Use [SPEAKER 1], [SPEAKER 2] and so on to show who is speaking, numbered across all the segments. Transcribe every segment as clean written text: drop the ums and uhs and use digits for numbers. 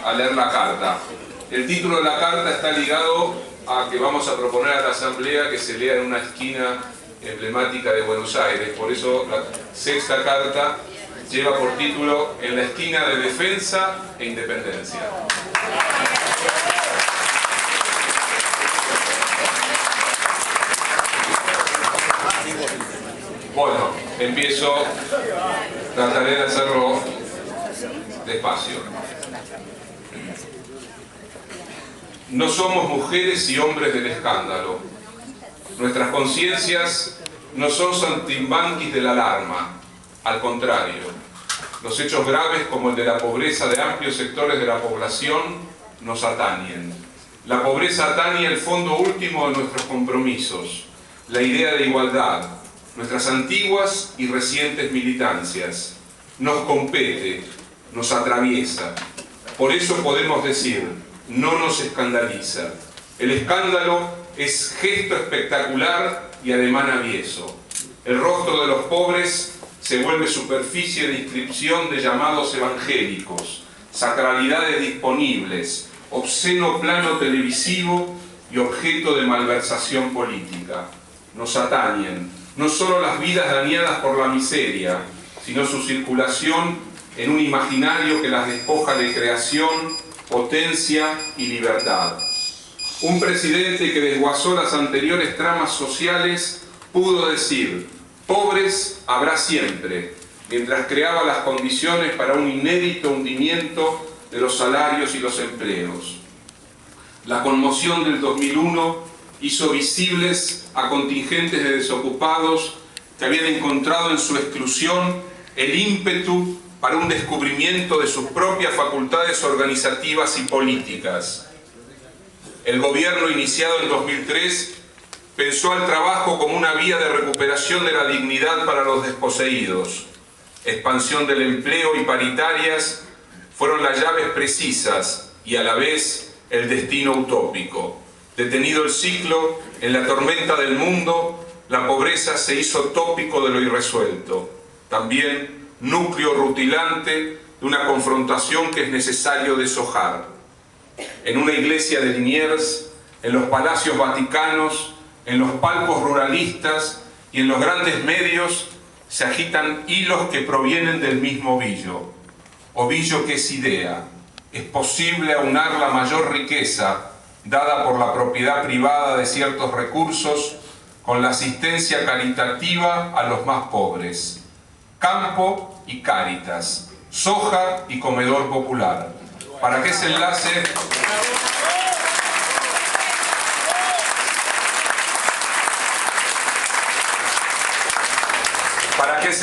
[SPEAKER 1] A leer la carta. El título de la carta está ligado a que vamos a proponer a la Asamblea que se lea en una esquina emblemática de Buenos Aires. Por eso la sexta carta lleva por título En la esquina de defensa e independencia. Bueno, empiezo, trataré de hacerlo despacio. No somos mujeres y hombres del escándalo. Nuestras conciencias no son saltimbanquis de la alarma. Al contrario, los hechos graves como el de la pobreza de amplios sectores de la población nos atañen. La pobreza atañe el fondo último de nuestros compromisos, la idea de igualdad, nuestras antiguas y recientes militancias. Nos compete, nos atraviesa. Por eso podemos decir, no nos escandaliza. El escándalo es gesto espectacular y ademán avieso. El rostro de los pobres se vuelve superficie de inscripción de llamados evangélicos, sacralidades disponibles, obsceno plano televisivo y objeto de malversación política. Nos atañen no solo las vidas dañadas por la miseria, sino su circulación en un imaginario que las despoja de creación, potencia y libertad. Un presidente que desguazó las anteriores tramas sociales pudo decir: pobres habrá siempre, mientras creaba las condiciones para un inédito hundimiento de los salarios y los empleos. La conmoción del 2001 hizo visibles a contingentes de desocupados que habían encontrado en su exclusión el ímpetu para un descubrimiento de sus propias facultades organizativas y políticas. El gobierno iniciado en 2003 pensó al trabajo como una vía de recuperación de la dignidad para los desposeídos. Expansión del empleo y paritarias fueron las llaves precisas y a la vez el destino utópico. Detenido el ciclo, en la tormenta del mundo, la pobreza se hizo tópico de lo irresuelto. También núcleo rutilante de una confrontación que es necesario deshojar. En una iglesia de Liniers, en los palacios vaticanos, en los palcos ruralistas y en los grandes medios se agitan hilos que provienen del mismo ovillo. Ovillo que es idea. Es posible aunar la mayor riqueza dada por la propiedad privada de ciertos recursos con la asistencia caritativa a los más pobres. Campo y Cáritas, soja y comedor popular. Para que ese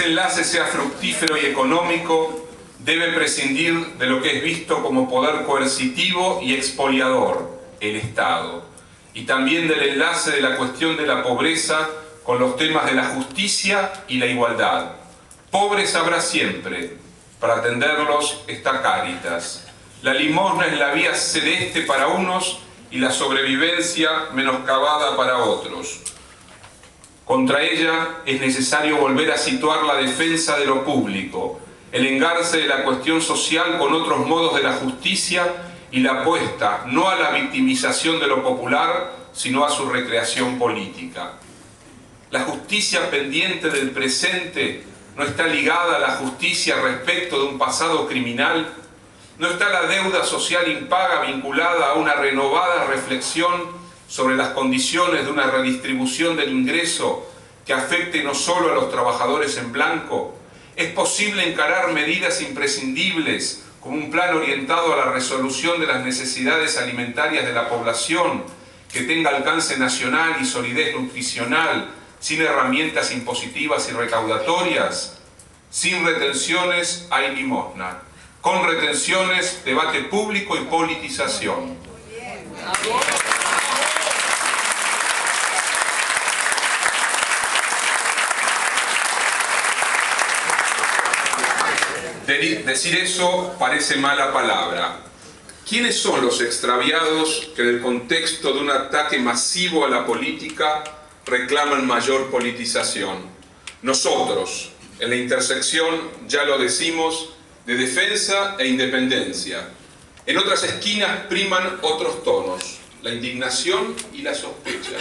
[SPEAKER 1] enlace sea fructífero y económico, debe prescindir de lo que es visto como poder coercitivo y expoliador, el Estado, y también del enlace de la cuestión de la pobreza con los temas de la justicia y la igualdad. Pobres habrá siempre, para atenderlos está Cáritas. La limosna es la vía celeste para unos y la sobrevivencia menoscabada para otros. Contra ella es necesario volver a situar la defensa de lo público, el engarce de la cuestión social con otros modos de la justicia y la apuesta no a la victimización de lo popular, sino a su recreación política. La justicia pendiente del presente no está ligada a la justicia respecto de un pasado criminal. No está la deuda social impaga vinculada a una renovada reflexión sobre las condiciones de una redistribución del ingreso que afecte no solo a los trabajadores en blanco. Es posible encarar medidas imprescindibles como un plan orientado a la resolución de las necesidades alimentarias de la población, que tenga alcance nacional y solidez nutricional, sin herramientas impositivas y recaudatorias. Sin retenciones hay limosna. Con retenciones, debate público y politización. Decir eso parece mala palabra. ¿Quiénes son los extraviados que en el contexto de un ataque masivo a la política reclaman mayor politización? Nosotros, en la intersección, ya lo decimos, de defensa e independencia. En otras esquinas priman otros tonos, la indignación y la sospecha.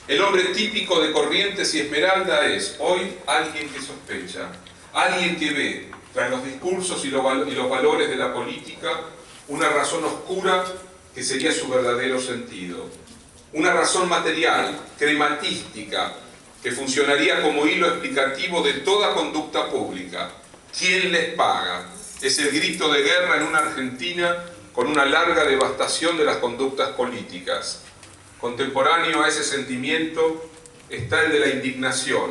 [SPEAKER 1] El hombre típico de Corrientes y Esmeralda es hoy alguien que sospecha, alguien que ve, tras los discursos y los valores de la política, una razón oscura que sería su verdadero sentido. Una razón material, crematística, que funcionaría como hilo explicativo de toda conducta pública. ¿Quién les paga? Es el grito de guerra en una Argentina con una larga devastación de las conductas políticas. Contemporáneo a ese sentimiento está el de la indignación,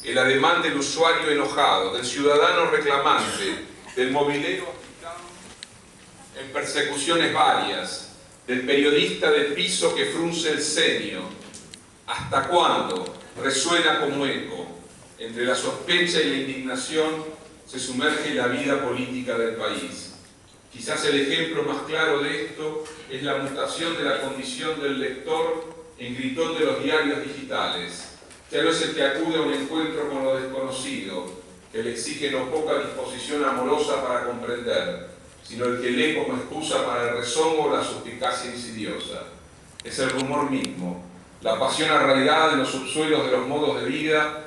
[SPEAKER 1] el ademán del usuario enojado, del ciudadano reclamante, del mobilero agitado en persecuciones varias, del periodista de piso que frunce el ceño. ¿Hasta cuándo? Resuena como eco. Entre la sospecha y la indignación se sumerge la vida política del país. Quizás el ejemplo más claro de esto es la mutación de la condición del lector en gritón de los diarios digitales. Ya no es el que acude a un encuentro con lo desconocido, que le exige no poca disposición amorosa para comprender, sino el que lee como excusa para el rezomo o la suspicacia insidiosa. Es el rumor mismo, la pasión arraigada en los subsuelos de los modos de vida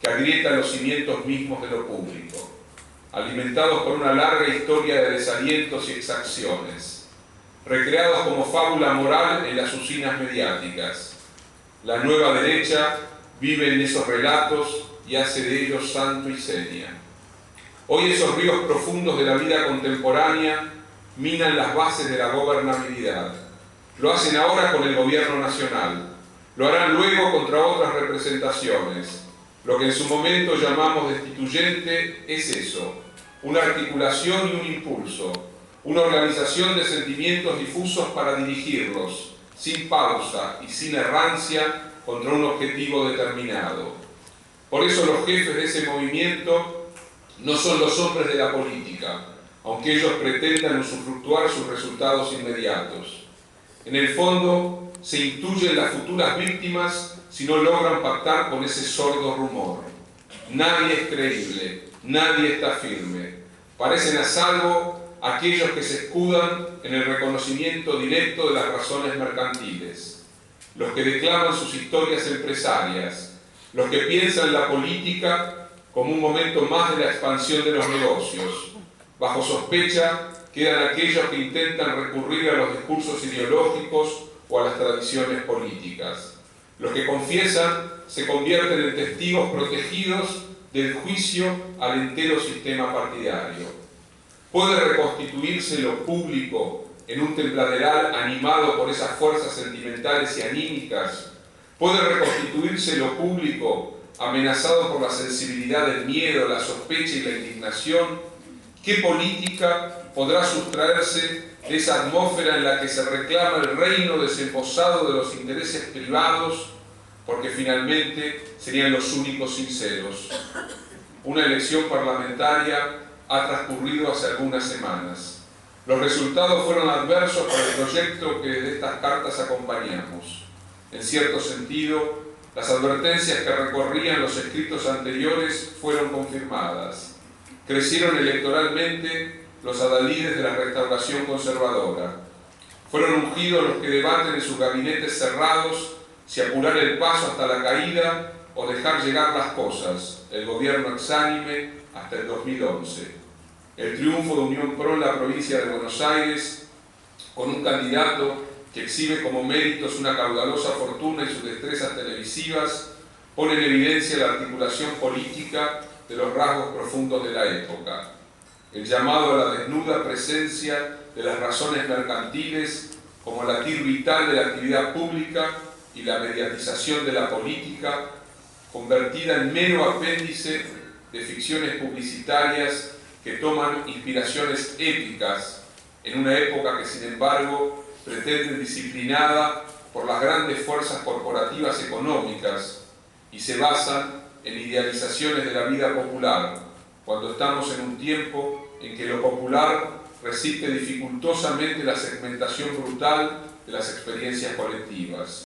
[SPEAKER 1] que agrieta los cimientos mismos de lo público, alimentados por una larga historia de desalientos y exacciones, recreados como fábula moral en las usinas mediáticas. La nueva derecha vive en esos relatos y hace de ellos santo y seña. Hoy esos ríos profundos de la vida contemporánea minan las bases de la gobernabilidad. Lo hacen ahora con el gobierno nacional, lo harán luego contra otras representaciones. Lo que en su momento llamamos destituyente es eso, una articulación y un impulso, una organización de sentimientos difusos para dirigirlos, sin pausa y sin errancia, contra un objetivo determinado. Por eso los jefes de ese movimiento no son los hombres de la política, aunque ellos pretendan usufructuar sus resultados inmediatos. En el fondo, se intuyen las futuras víctimas si no logran pactar con ese sordo rumor. Nadie es creíble, nadie está firme. Parecen a salvo aquellos que se escudan en el reconocimiento directo de las razones mercantiles, los que declaman sus historias empresarias, los que piensan la política como un momento más de la expansión de los negocios. Bajo sospecha quedan aquellos que intentan recurrir a los discursos ideológicos o a las tradiciones políticas. Los que confiesan se convierten en testigos protegidos del juicio al entero sistema partidario. ¿Puede reconstituirse lo público en un tembladeral animado por esas fuerzas sentimentales y anímicas? ¿Puede reconstituirse lo público amenazado por la sensibilidad del miedo, la sospecha y la indignación? ¿Qué política podrá sustraerse de esa atmósfera en la que se reclama el reino desemposado de los intereses privados, porque finalmente serían los únicos sinceros? Una elección parlamentaria ha transcurrido hace algunas semanas. Los resultados fueron adversos para el proyecto que desde estas cartas acompañamos. En cierto sentido, las advertencias que recorrían los escritos anteriores fueron confirmadas. Crecieron electoralmente los adalides de la restauración conservadora. Fueron ungidos los que debaten en sus gabinetes cerrados si apurar el paso hasta la caída o dejar llegar las cosas, el gobierno exánime hasta el 2011. El triunfo de Unión Pro en la provincia de Buenos Aires, con un candidato que exhibe como méritos una caudalosa fortuna y sus destrezas televisivas, pone en evidencia la articulación política de los rasgos profundos de la época. El llamado a la desnuda presencia de las razones mercantiles como latir vital de la actividad pública y la mediatización de la política, convertida en mero apéndice de ficciones publicitarias que toman inspiraciones épicas en una época que, sin embargo, pretende disciplinada por las grandes fuerzas corporativas económicas y se basan en idealizaciones de la vida popular, cuando estamos en un tiempo en que lo popular resiste dificultosamente la segmentación brutal de las experiencias colectivas.